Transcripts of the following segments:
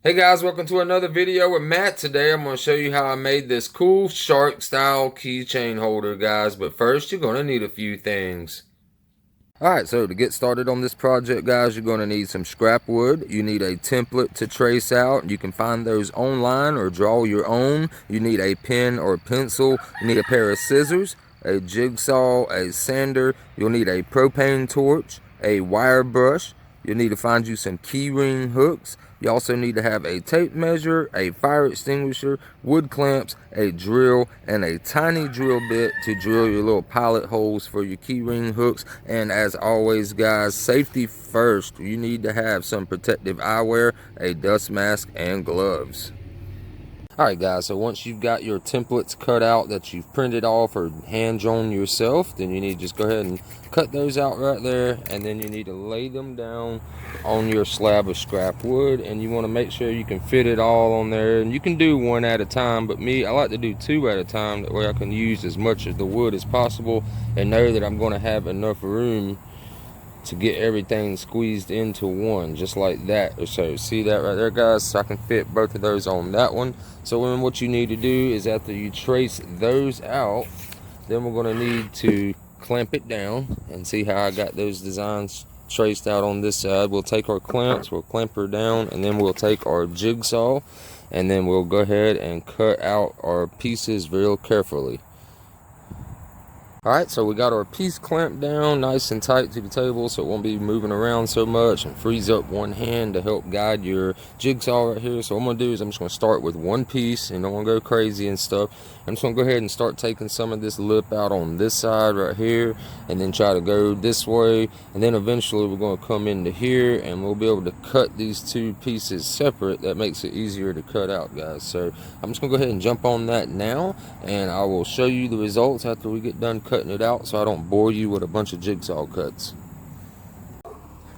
Hey guys, welcome to another video with Matt. Today I'm going to show you how I made this cool shark style keychain holder, guys. But first you're going to need a few things. Alright, so to get started on this project, guys, you're going to need some scrap wood. You need a template to trace out. You can find those online or draw your own. You need a pen or pencil. You need a pair of scissors, a jigsaw, a sander. You'll need a propane torch, a wire brush. You'll need to find you some key ring hooks. You also need to have a tape measure, a fire extinguisher, wood clamps, a drill, and a tiny drill bit to drill your little pilot holes for your key ring hooks. And as always, guys, safety first. You need to have some protective eyewear, a dust mask, and gloves. Alright guys, so once you've got your templates cut out that you've printed off or hand drawn yourself, then you need to just go ahead and cut those out right there, and then you need to lay them down on your slab of scrap wood, and you want to make sure you can fit it all on there. And you can do one at a time, but I like to do two at a time, that way I can use as much of the wood as possible and know that I'm going to have enough room to get everything squeezed into one, just like that. So see that right there, guys? So I can fit both of those on that one. So then what you need to do is, after you trace those out, then we're going to need to clamp it down. And see how I got those designs traced out on this side. We'll take our clamps, we'll clamp her down, and then we'll take our jigsaw, and then we'll go ahead and cut out our pieces real carefully. Alright, so we got our piece clamped down nice and tight to the table so it won't be moving around so much, and frees up one hand to help guide your jigsaw right here. So what I'm going to do is I'm just going to start with one piece, and don't want to go crazy and stuff. I'm just going to go ahead and start taking some of this lip out on this side right here, and then try to go this way, and then eventually we're going to come into here and we'll be able to cut these two pieces separate. That makes it easier to cut out, guys. So I'm just going to go ahead and jump on that now, and I will show you the results after we get done cutting it out, so I don't bore you with a bunch of jigsaw cuts.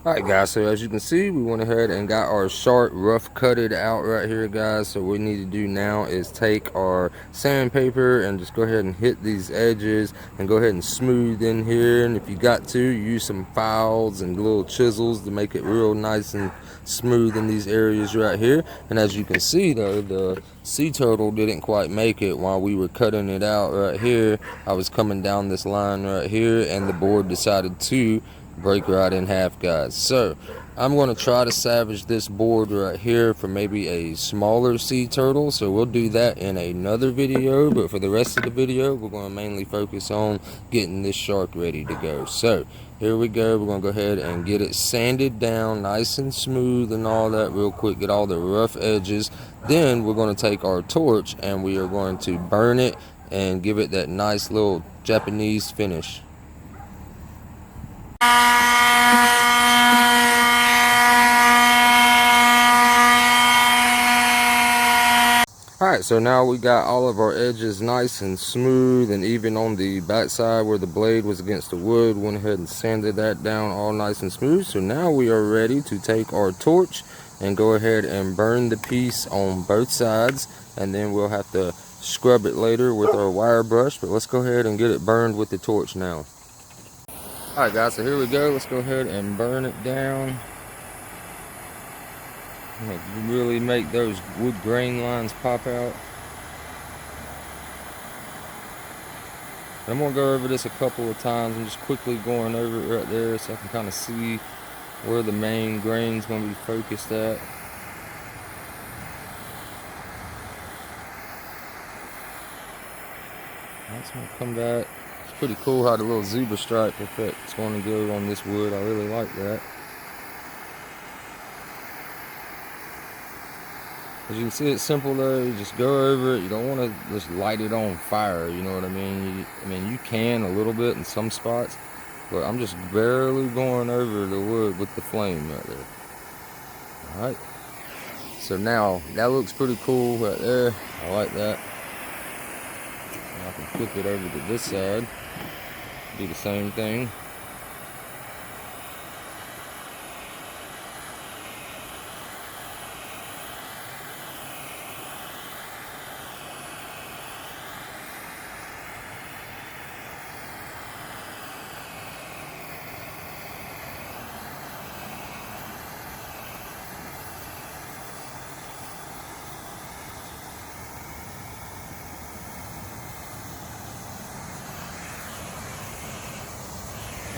Alright guys, so as you can see, we went ahead and got our shark rough cutted out right here, guys. So what we need to do now is take our sandpaper and just go ahead and hit these edges and go ahead and smooth in here. And if you got to, use some files and little chisels to make it real nice and smooth in these areas right here. And as you can see though, the sea turtle didn't quite make it while we were cutting it out right here. I was coming down this line right here, and the board decided to break right in half, guys. So I'm going to try to salvage this board right here for maybe a smaller sea turtle, so we'll do that in another video. But for the rest of the video, we're going to mainly focus on getting this shark ready to go. So here we go. We're going to go ahead and get it sanded down nice and smooth and all that real quick, get all the rough edges. Then we're going to take our torch and we are going to burn it and give it that nice little Japanese finish. Alright, so now we got all of our edges nice and smooth, and even on the back side where the blade was against the wood, went ahead and sanded that down all nice and smooth. So now we are ready to take our torch and go ahead and burn the piece on both sides, and then we'll have to scrub it later with our wire brush. But let's go ahead and get it burned with the torch now. Alright guys, so here we go. Let's go ahead and burn it down. Really make those wood grain lines pop out. I'm going to go over this a couple of times. I'm just quickly going over it right there so I can kind of see where the main grain's going to be focused at. That's going to come back. It's pretty cool how the little zebra stripe effect is going to go on this wood. I really like that. As you can see, it's simple though. You just go over it. You don't want to just light it on fire, you know what I mean? You can a little bit in some spots, but I'm just barely going over the wood with the flame right there. Alright. So now, that looks pretty cool right there. I like that. Now I can flip it over to this side. Do the same thing.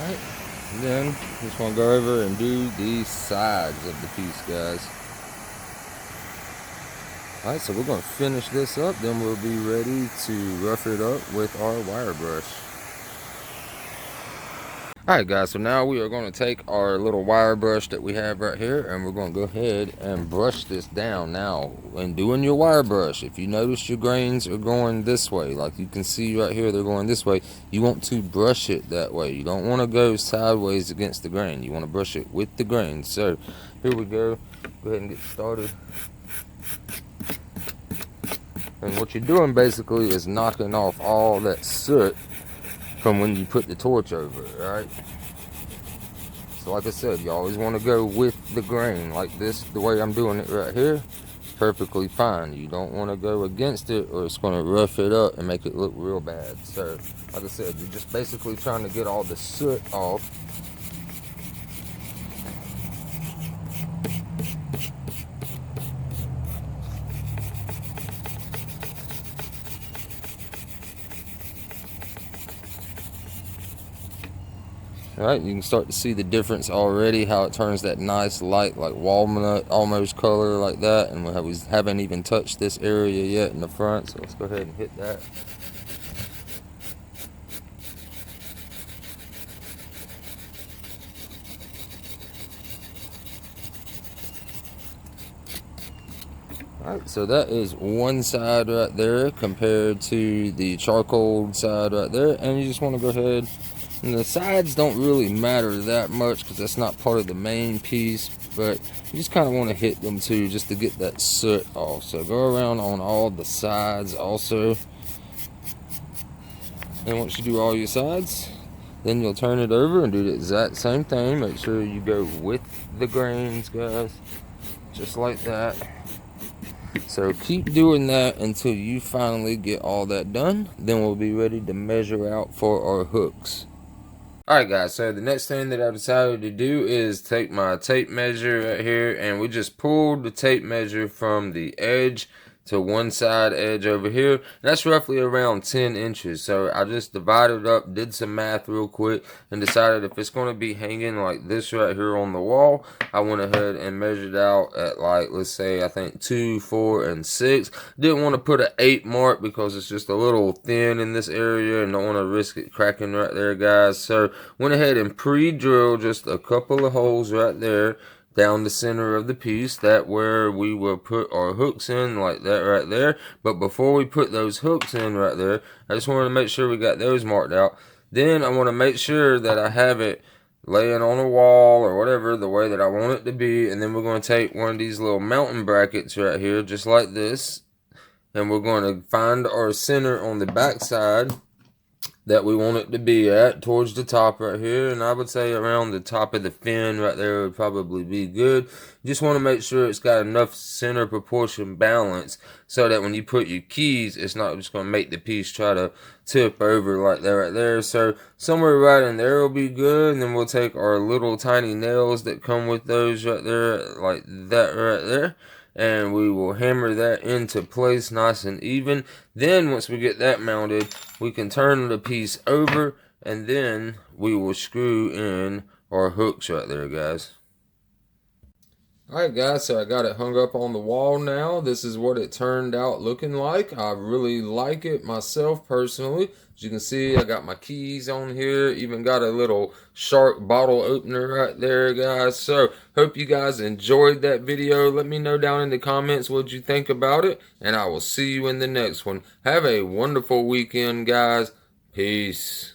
Alright, then just want to go over and do the sides of the piece, guys. Alright, so we're going to finish this up, then we'll be ready to rough it up with our wire brush. Alright guys, so now we are going to take our little wire brush that we have right here, and we're going to go ahead and brush this down. Now, when doing your wire brush, if you notice your grains are going this way, like you can see right here, they're going this way, you want to brush it that way. You don't want to go sideways against the grain. You want to brush it with the grain. So, here we go. Go ahead and get started. And what you're doing basically is knocking off all that soot from when you put the torch over it, right? So like I said, you always want to go with the grain like this. The way I'm doing it right here, perfectly fine. You don't want to go against it, or it's going to rough it up and make it look real bad. So like I said, you're just basically trying to get all the soot off. Alright, you can start to see the difference already, how it turns that nice light, like walnut almost color like that. And we haven't even touched this area yet in the front, so let's go ahead and hit that. Alright, so that is one side right there compared to the charcoal side right there. And you just want to go ahead, and the sides don't really matter that much because that's not part of the main piece, but you just kind of want to hit them too just to get that soot off. So go around on all the sides also. And once you do all your sides, then you'll turn it over and do the exact same thing. Make sure you go with the grains, guys, just like that. So keep doing that until you finally get all that done. Then we'll be ready to measure out for our hooks. Alright guys, so the next thing that I decided to do is take my tape measure right here, and we just pulled the tape measure from the edge to one side edge over here. That's roughly around 10 inches. So I just divided up, did some math real quick, and decided if it's going to be hanging like this right here on the wall, I went ahead and measured out at, like, let's say I think 2, 4, and 6. Didn't want to put an 8 mark because it's just a little thin in this area and don't want to risk it cracking right there, guys. So went ahead and pre-drilled just a couple of holes right there down the center of the piece, that where we will put our hooks in, like that right there. But before we put those hooks in right there, I just wanted to make sure we got those marked out. Then I want to make sure that I have it laying on a wall or whatever, the way that I want it to be. And then we're going to take one of these little mounting brackets right here, just like this, and we're going to find our center on the back side that we want it to be at, towards the top right here. And I would say around the top of the fin right there would probably be good. Just want to make sure it's got enough center proportion balance so that when you put your keys, it's not just going to make the piece try to tip over like that right there. So somewhere right in there will be good. And then we'll take our little tiny nails that come with those right there, like that right there, and we will hammer that into place nice and even. Then once we get that mounted, we can turn the piece over, and then we will screw in our hooks right there, guys. Alright guys, so I got it hung up on the wall now. This is what it turned out looking like. I really like it myself personally. As you can see, I got my keys on here. Even got a little shark bottle opener right there, guys. So, hope you guys enjoyed that video. Let me know down in the comments what you think about it. And I will see you in the next one. Have a wonderful weekend, guys. Peace.